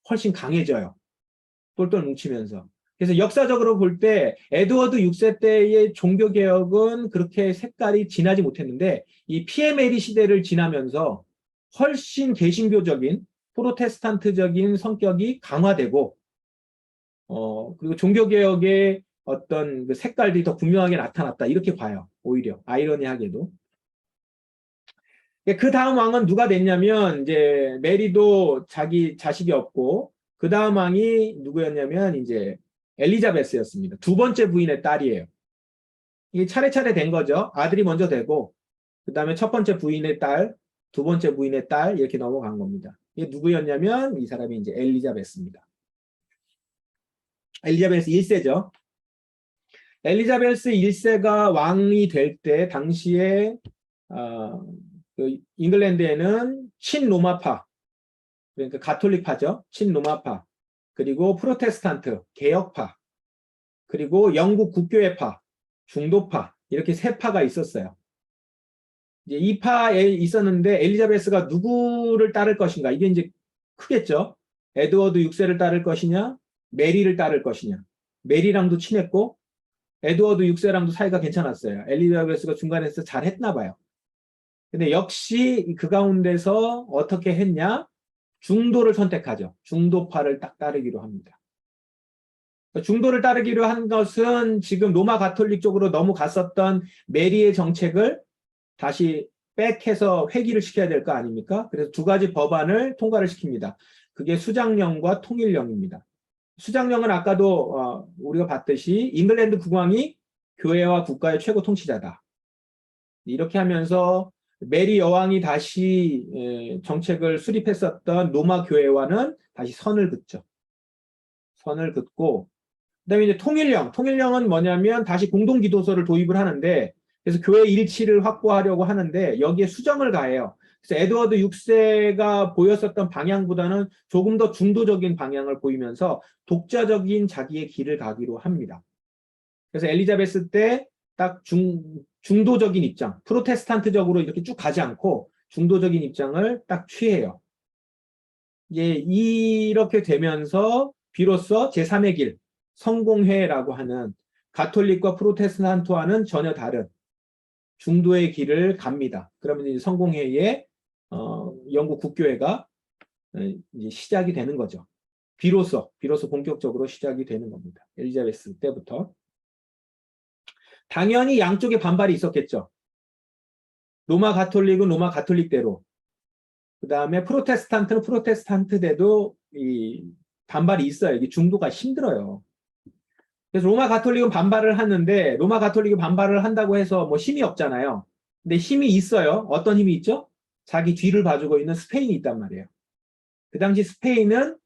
훨씬 강해져요. 똘똘 뭉치면서. 그래서 역사적으로 볼 때 에드워드 6세 때의 종교개혁은 그렇게 색깔이 진하지 못했는데 이 피에 메리 시대를 지나면서 훨씬 개신교적인 프로테스탄트적인 성격이 강화되고 그리고 종교개혁의 어떤 그 색깔들이 더 분명하게 나타났다 이렇게 봐요. 오히려 아이러니하게도. 그 다음 왕은 누가 됐냐면 이제 메리도 자기 자식이 없고 그 다음 왕이 누구였냐면 이제 엘리자베스였습니다. 두 번째 부인의 딸이에요. 이게 차례차례 된 거죠. 아들이 먼저 되고 그 다음에 첫 번째 부인의 딸, 두 번째 부인의 딸 이렇게 넘어간 겁니다. 이게 누구였냐면 이 사람이 이제 엘리자베스입니다. 엘리자베스 1세죠. 엘리자베스 1세가 왕이 될 때 당시에 그 잉글랜드에는 친로마파 그러니까 가톨릭파죠. 친로마파 그리고 프로테스탄트 개혁파 그리고 영국 국교회파 중도파 이렇게 세 파가 있었어요. 이제 이 파에 있었는데 엘리자베스가 누구를 따를 것인가 이게 이제 크겠죠. 에드워드 6세를 따를 것이냐, 메리를 따를 것이냐. 메리랑도 친했고 에드워드 6세랑도 사이가 괜찮았어요. 엘리자베스가 중간에서 잘 했나 봐요. 근데 역시 그 가운데서 어떻게 했냐? 중도를 선택하죠. 중도파를 딱 따르기로 합니다. 중도를 따르기로 한 것은 지금 로마 가톨릭 쪽으로 너무 갔었던 메리의 정책을 다시 백해서 회귀를 시켜야 될 거 아닙니까? 그래서 두 가지 법안을 통과를 시킵니다. 그게 수장령과 통일령입니다. 수장령은 아까도 우리가 봤듯이 잉글랜드 국왕이 교회와 국가의 최고 통치자다. 이렇게 하면서 메리 여왕이 다시 정책을 수립했었던 로마 교회와는 다시 선을 긋죠. 선을 긋고 그다음에 이제 통일령은 뭐냐면 다시 공동기도서를 도입을 하는데 그래서 교회 일치를 확보하려고 하는데 여기에 수정을 가해요. 그래서 에드워드 6세가 보였었던 방향보다는 조금 더 중도적인 방향을 보이면서 독자적인 자기의 길을 가기로 합니다. 그래서 엘리자베스 때 딱 중도적인 입장, 프로테스탄트적으로 이렇게 쭉 가지 않고 중도적인 입장을 딱 취해요. 이렇게 되면서 비로소 제3의 길, 성공회라고 하는 가톨릭과 프로테스탄트와는 전혀 다른 중도의 길을 갑니다. 그러면 이제 성공회의 영국 국교회가 이제 시작이 되는 거죠. 비로소 본격적으로 시작이 되는 겁니다. 엘리자베스 때부터. 당연히 양쪽에 반발이 있었겠죠. 로마 가톨릭은 로마 가톨릭대로, 그 다음에 프로테스탄트는 프로테스탄트대로 이 반발이 있어요. 이게 중도가 힘들어요. 그래서 로마 가톨릭은 반발을 하는데 로마 가톨릭이 반발을 한다고 해서 뭐 힘이 없잖아요. 근데 힘이 있어요. 어떤 힘이 있죠? 자기 뒤를 봐주고 있는 스페인이 있단 말이에요. 그 당시 스페인은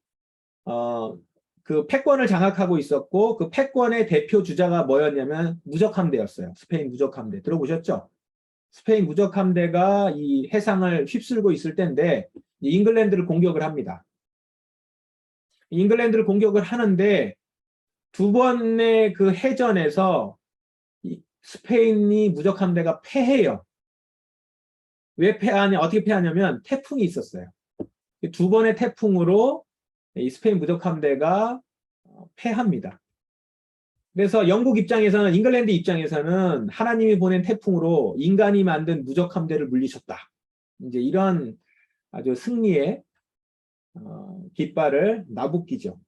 그 패권을 장악하고 있었고 그 패권의 대표 주자가 뭐였냐면 무적함대였어요. 스페인 무적함대. 들어보셨죠? 스페인 무적함대가 이 해상을 휩쓸고 있을 때인데 잉글랜드를 공격을 합니다. 잉글랜드를 공격을 하는데 두 번의 그 해전에서 스페인이 무적함대가 패해요. 왜 패하냐? 어떻게 패하냐면 태풍이 있었어요. 두 번의 태풍으로 이 스페인 무적함대가 패합니다. 그래서 영국 입장에서는 잉글랜드 입장에서는 하나님이 보낸 태풍으로 인간이 만든 무적함대를 물리쳤다. 이제 이런 아주 승리의 깃발을 나부끼죠.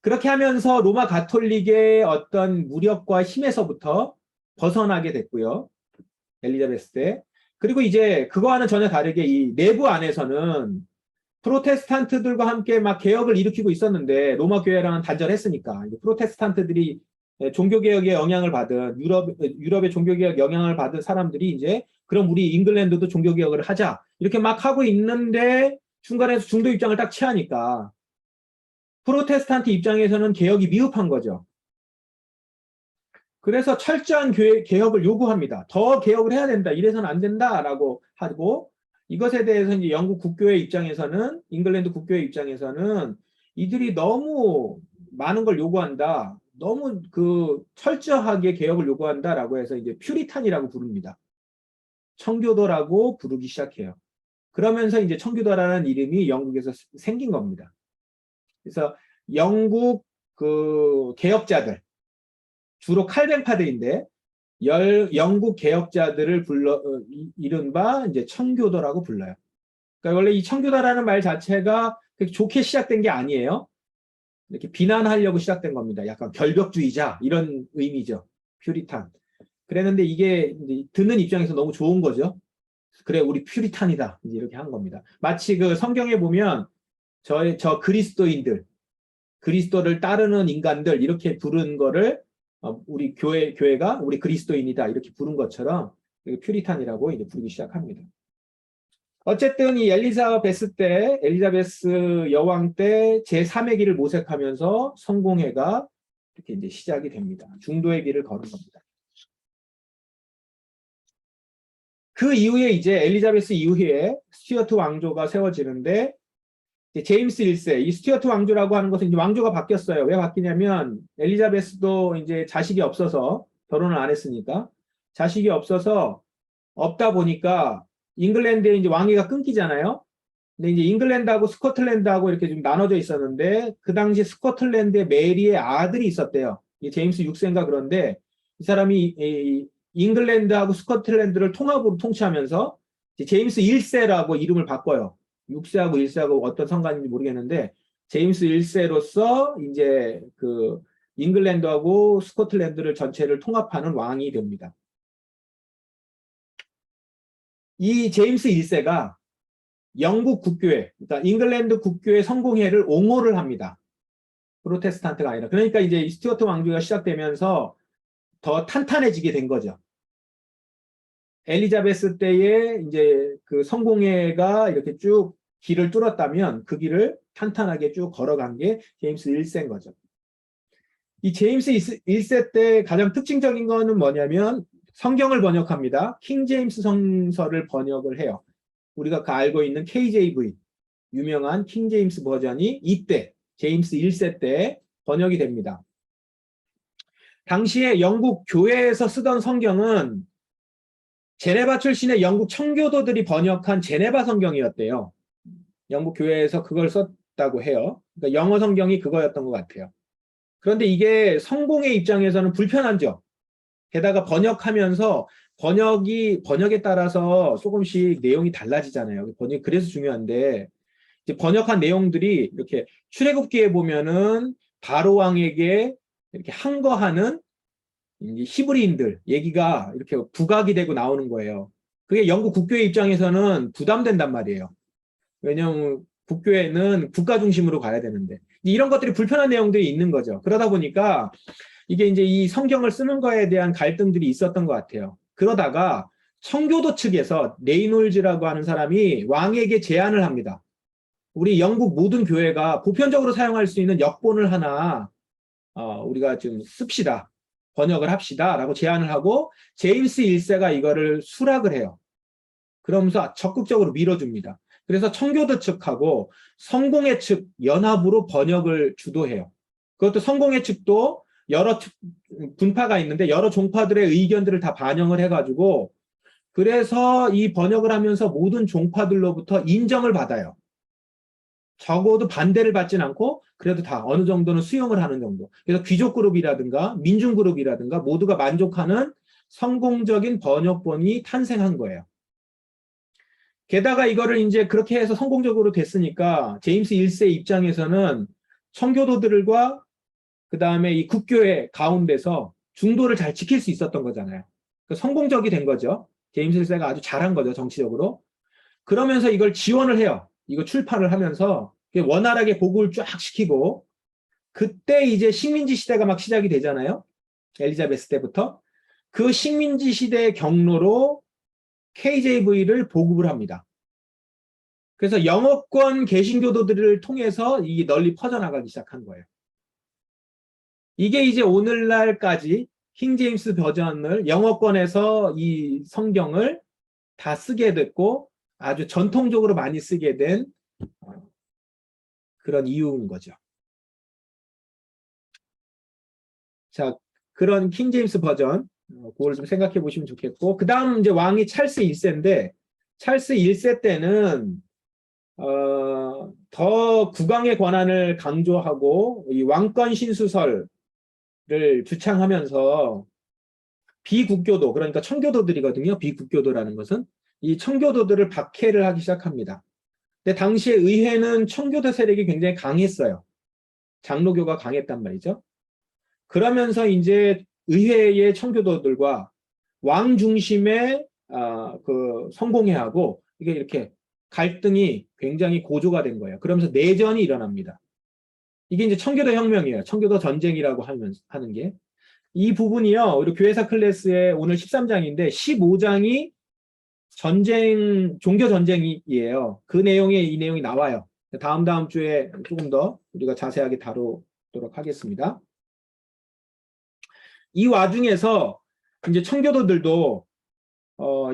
그렇게 하면서 로마 가톨릭의 어떤 무력과 힘에서부터 벗어나게 됐고요. 엘리자베스 때. 그리고 이제 그거와는 전혀 다르게 이 내부 안에서는 프로테스탄트들과 함께 막 개혁을 일으키고 있었는데 로마 교회랑은 단절했으니까 프로테스탄트들이 종교개혁의 영향을 받은 유럽의 종교개혁 영향을 받은 사람들이 이제 그럼 우리 잉글랜드도 종교개혁을 하자 이렇게 막 하고 있는데 중간에서 중도 입장을 딱 취하니까 프로테스탄트 입장에서는 개혁이 미흡한 거죠. 그래서 철저한 개혁을 요구합니다. 더 개혁을 해야 된다. 이래서는 안 된다라고 하고 이것에 대해서 이제 영국 국교회 입장에서는 잉글랜드 국교회 입장에서는 이들이 너무 많은 걸 요구한다. 너무 그 철저하게 개혁을 요구한다라고 해서 이제 퓨리탄이라고 부릅니다. 청교도라고 부르기 시작해요. 그러면서 이제 청교도라는 이름이 영국에서 생긴 겁니다. 그래서 영국 그 개혁자들 주로 칼뱅파들인데 영국 개혁자들을 이른바 이제 청교도라고 불러요. 그러니까 원래 이 청교도라는 말 자체가 그렇게 좋게 시작된 게 아니에요. 이렇게 비난하려고 시작된 겁니다. 약간 결벽주의자 이런 의미죠. 퓨리탄. 그랬는데 이게 듣는 입장에서 너무 좋은 거죠. 그래 우리 퓨리탄이다 이렇게 한 겁니다. 마치 그 성경에 보면 저 그리스도인들, 그리스도를 따르는 인간들 이렇게 부른 거를 우리 교회가 우리 그리스도인이다 이렇게 부른 것처럼 퓨리탄이라고 이제 부르기 시작합니다. 어쨌든 이 엘리자베스 여왕 때 제3의 길을 모색하면서 성공회가 이렇게 이제 시작이 됩니다. 중도의 길을 거는 겁니다. 그 이후에 이제 엘리자베스 이후에 스튜어트 왕조가 세워지는데 제임스 1세, 이 스튜어트 왕조라고 하는 것은 이제 왕조가 바뀌었어요. 왜 바뀌냐면 엘리자베스도 이제 자식이 없어서 결혼을 안 했으니까 자식이 없어서 없다 보니까 잉글랜드의 이제 왕위가 끊기잖아요. 근데 이제 잉글랜드하고 스코틀랜드하고 이렇게 좀 나눠져 있었는데 그 당시 스코틀랜드의 메리의 아들이 있었대요. 이 제임스 6세인가 그런데 이 사람이 이 잉글랜드하고 스코틀랜드를 통합으로 통치하면서 제임스 1세라고 이름을 바꿔요. 6세하고 1세하고 어떤 상관인지 모르겠는데 제임스 1세로서 이제 그 잉글랜드하고 스코틀랜드를 전체를 통합하는 왕이 됩니다. 이 제임스 1세가 영국 국교회, 그러니까 잉글랜드 국교회 성공회를 옹호를 합니다. 프로테스탄트가 아니라. 그러니까 이제 스튜어트 왕조가 시작되면서 더 탄탄해지게 된 거죠. 엘리자베스 때에 이제 그 성공회가 이렇게 쭉 길을 뚫었다면 그 길을 탄탄하게 쭉 걸어간 게 제임스 1세인 거죠. 이 제임스 1세 때 가장 특징적인 거는 뭐냐면 성경을 번역합니다. 킹 제임스 성서를 번역을 해요. 우리가 알고 있는 KJV, 유명한 킹 제임스 버전이 이때 제임스 1세 때 번역이 됩니다. 당시에 영국 교회에서 쓰던 성경은 제네바 출신의 영국 청교도들이 번역한 제네바 성경이었대요. 영국 교회에서 그걸 썼다고 해요. 그러니까 영어 성경이 그거였던 것 같아요. 그런데 이게 성공의 입장에서는 불편하죠. 게다가 번역하면서 번역에 따라서 조금씩 내용이 달라지잖아요. 번역이 그래서 중요한데 이제 번역한 내용들이 이렇게 출애굽기에 보면은 바로 왕에게 이렇게 항거하는 히브리인들 얘기가 이렇게 부각이 되고 나오는 거예요. 그게 영국 국교회 입장에서는 부담된단 말이에요. 왜냐하면 국교회는 국가 중심으로 가야 되는데 이런 것들이 불편한 내용들이 있는 거죠. 그러다 보니까 이게 이제 이 성경을 쓰는 거에 대한 갈등들이 있었던 것 같아요. 그러다가 청교도 측에서 레이놀즈라고 하는 사람이 왕에게 제안을 합니다. 우리 영국 모든 교회가 보편적으로 사용할 수 있는 역본을 하나 우리가 좀 씁시다. 번역을 합시다. 라고 제안을 하고 제임스 1세가 이거를 수락을 해요. 그러면서 적극적으로 밀어줍니다. 그래서 청교도 측하고 성공회 측 연합으로 번역을 주도해요. 그것도 성공회 측도 여러 분파가 있는데 여러 종파들의 의견들을 다 반영을 해가지고 그래서 이 번역을 하면서 모든 종파들로부터 인정을 받아요. 적어도 반대를 받진 않고 그래도 다 어느 정도는 수용을 하는 정도. 그래서 귀족 그룹이라든가 민중 그룹이라든가 모두가 만족하는 성공적인 번역본이 탄생한 거예요. 게다가 이거를 이제 그렇게 해서 성공적으로 됐으니까 제임스 1세 입장에서는 청교도들과 그 다음에 이 국교회 가운데서 중도를 잘 지킬 수 있었던 거잖아요. 그러니까 성공적이 된 거죠. 제임스 1세가 아주 잘한 거죠, 정치적으로. 그러면서 이걸 지원을 해요. 이거 출판을 하면서 원활하게 보급을 쫙 시키고 그때 이제 식민지 시대가 막 시작이 되잖아요. 엘리자베스 때부터. 그 식민지 시대의 경로로 KJV를 보급을 합니다. 그래서 영어권 개신교도들을 통해서 이게 널리 퍼져나가기 시작한 거예요. 이게 이제 오늘날까지 킹 제임스 버전을 영어권에서 이 성경을 다 쓰게 됐고 아주 전통적으로 많이 쓰게 된 그런 이유인 거죠. 자, 그런 킹 제임스 버전 그걸 좀 생각해 보시면 좋겠고 그 다음 이제 왕이 찰스 1세인데 찰스 1세 때는 더 국왕의 권한을 강조하고 이 왕권 신수설을 주창하면서 비국교도 그러니까 청교도들이거든요. 비국교도라는 것은 이 청교도들을 박해를 하기 시작합니다. 근데 당시에 의회는 청교도 세력이 굉장히 강했어요. 장로교가 강했단 말이죠. 그러면서 이제 의회의 청교도들과 왕 중심의 그 성공회하고 이게 이렇게 갈등이 굉장히 고조가 된 거예요. 그러면서 내전이 일어납니다. 이게 이제 청교도 혁명이에요. 청교도 전쟁이라고 하는 게. 이 부분이요. 우리 교회사 클래스의 오늘 13장인데 15장이 종교 전쟁이에요. 그 내용에 이 내용이 나와요. 다음 주에 조금 더 우리가 자세하게 다루도록 하겠습니다. 이 와중에서 이제 청교도들도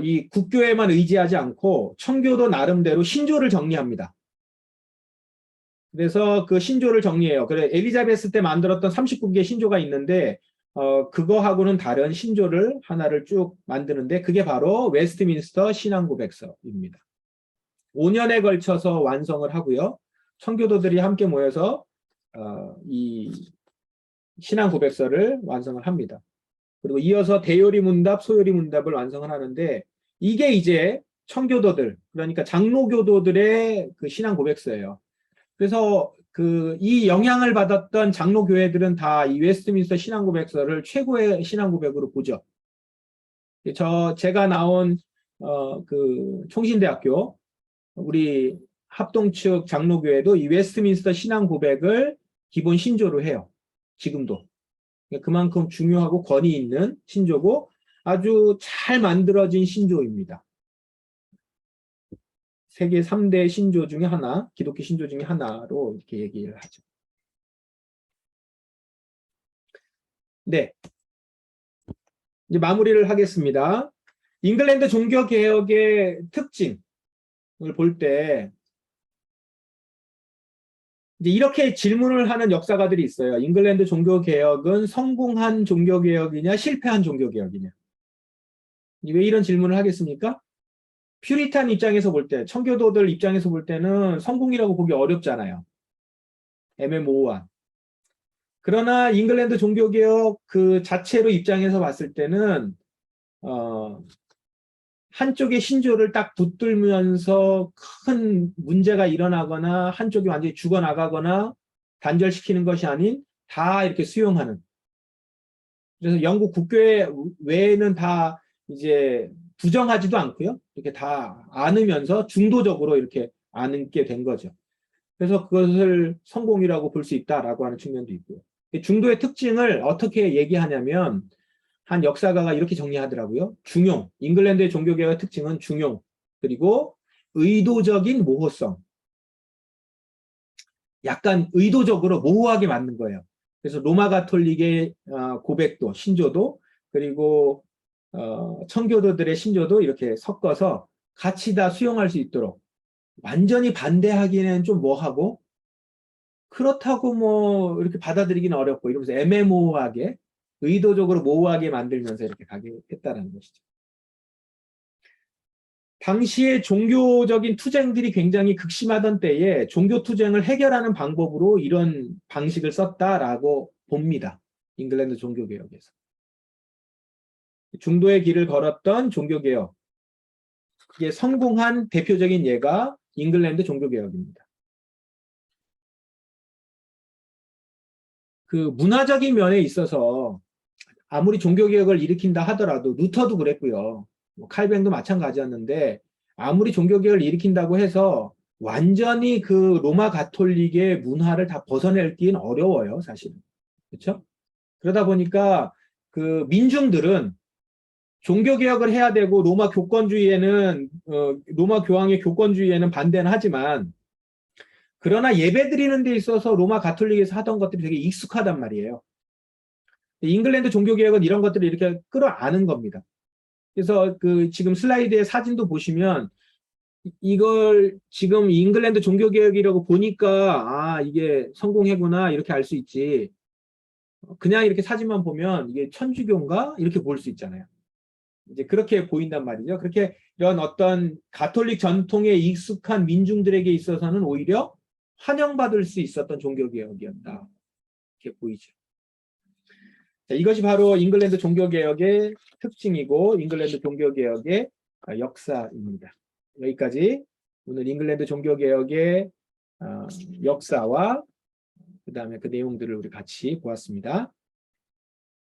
이 국교에만 의지하지 않고 청교도 나름대로 신조를 정리합니다. 그래서 그 신조를 정리해요. 그래 엘리자베스 때 만들었던 39개 신조가 있는데 그거하고는 다른 신조를 하나를 쭉 만드는데 그게 바로 웨스트민스터 신앙고백서입니다. 5년에 걸쳐서 완성을 하고요. 청교도들이 함께 모여서 이 신앙 고백서를 완성을 합니다. 그리고 이어서 대요리 문답, 소요리 문답을 완성을 하는데 이게 이제 청교도들, 그러니까 장로교도들의 그 신앙 고백서예요. 그래서 이 영향을 받았던 장로교회들은 다 이 웨스트민스터 신앙 고백서를 최고의 신앙 고백으로 보죠. 제가 나온 그 총신대학교 우리 합동측 장로교회도 이 웨스트민스터 신앙 고백을 기본 신조로 해요. 지금도. 그만큼 중요하고 권위 있는 신조고 아주 잘 만들어진 신조입니다. 세계 3대 신조 중에 하나, 기독교 신조 중에 하나로 이렇게 얘기를 하죠. 네. 이제 마무리를 하겠습니다. 잉글랜드 종교개혁의 특징을 볼 때 이제 이렇게 질문을 하는 역사가들이 있어요. 잉글랜드 종교개혁은 성공한 종교개혁이냐 실패한 종교개혁이냐. 왜 이런 질문을 하겠습니까? 퓨리탄 입장에서 볼 때, 청교도들 입장에서 볼 때는 성공이라고 보기 어렵잖아요. 애매모호한. 그러나 잉글랜드 종교개혁 그 자체로 입장에서 봤을 때는 한쪽의 신조를 딱 붙들면서 큰 문제가 일어나거나 한쪽이 완전히 죽어나가거나 단절시키는 것이 아닌 다 이렇게 수용하는. 그래서 영국 국교회 외에는 다 이제 부정하지도 않고요. 이렇게 다 안으면서 중도적으로 이렇게 안게 된 거죠. 그래서 그것을 성공이라고 볼 수 있다라고 하는 측면도 있고요. 중도의 특징을 어떻게 얘기하냐면 한 역사가가 이렇게 정리하더라고요. 중용, 잉글랜드의 종교개혁의 특징은 중용, 그리고 의도적인 모호성. 약간 의도적으로 모호하게 만든 거예요. 그래서 로마 가톨릭의 고백도, 신조도, 그리고 청교도들의 신조도 이렇게 섞어서 같이 다 수용할 수 있도록 완전히 반대하기는 좀 뭐하고 그렇다고 뭐 이렇게 받아들이기는 어렵고 이러면서 애매모호하게 의도적으로 모호하게 만들면서 이렇게 가게 했다는 것이죠. 당시에 종교적인 투쟁들이 굉장히 극심하던 때에 종교 투쟁을 해결하는 방법으로 이런 방식을 썼다라고 봅니다. 잉글랜드 종교개혁에서. 중도의 길을 걸었던 종교개혁. 그게 성공한 대표적인 예가 잉글랜드 종교개혁입니다. 그 문화적인 면에 있어서 아무리 종교개혁을 일으킨다 하더라도 루터도 그랬고요. 칼뱅도 마찬가지였는데 아무리 종교개혁을 일으킨다고 해서 완전히 그 로마 가톨릭의 문화를 다 벗어낼기는 어려워요, 사실은. 그렇죠? 그러다 보니까 그 민중들은 종교개혁을 해야 되고 로마 교권주의에는 로마 교황의 교권주의에는 반대는 하지만 그러나 예배드리는 데 있어서 로마 가톨릭에서 하던 것들이 되게 익숙하단 말이에요. 잉글랜드 종교개혁은 이런 것들을 이렇게 끌어안은 겁니다. 그래서 그 지금 슬라이드의 사진도 보시면 이걸 지금 잉글랜드 종교개혁이라고 보니까 아 이게 성공했구나 이렇게 알 수 있지. 그냥 이렇게 사진만 보면 이게 천주교인가 이렇게 볼 수 있잖아요. 이제 그렇게 보인단 말이죠. 그렇게 이런 어떤 가톨릭 전통에 익숙한 민중들에게 있어서는 오히려 환영받을 수 있었던 종교개혁이었다. 이렇게 보이죠. 자, 이것이 바로 잉글랜드 종교개혁의 특징이고 잉글랜드 종교개혁의 역사입니다. 여기까지 오늘 잉글랜드 종교개혁의 역사와 그 다음에 그 내용들을 우리 같이 보았습니다.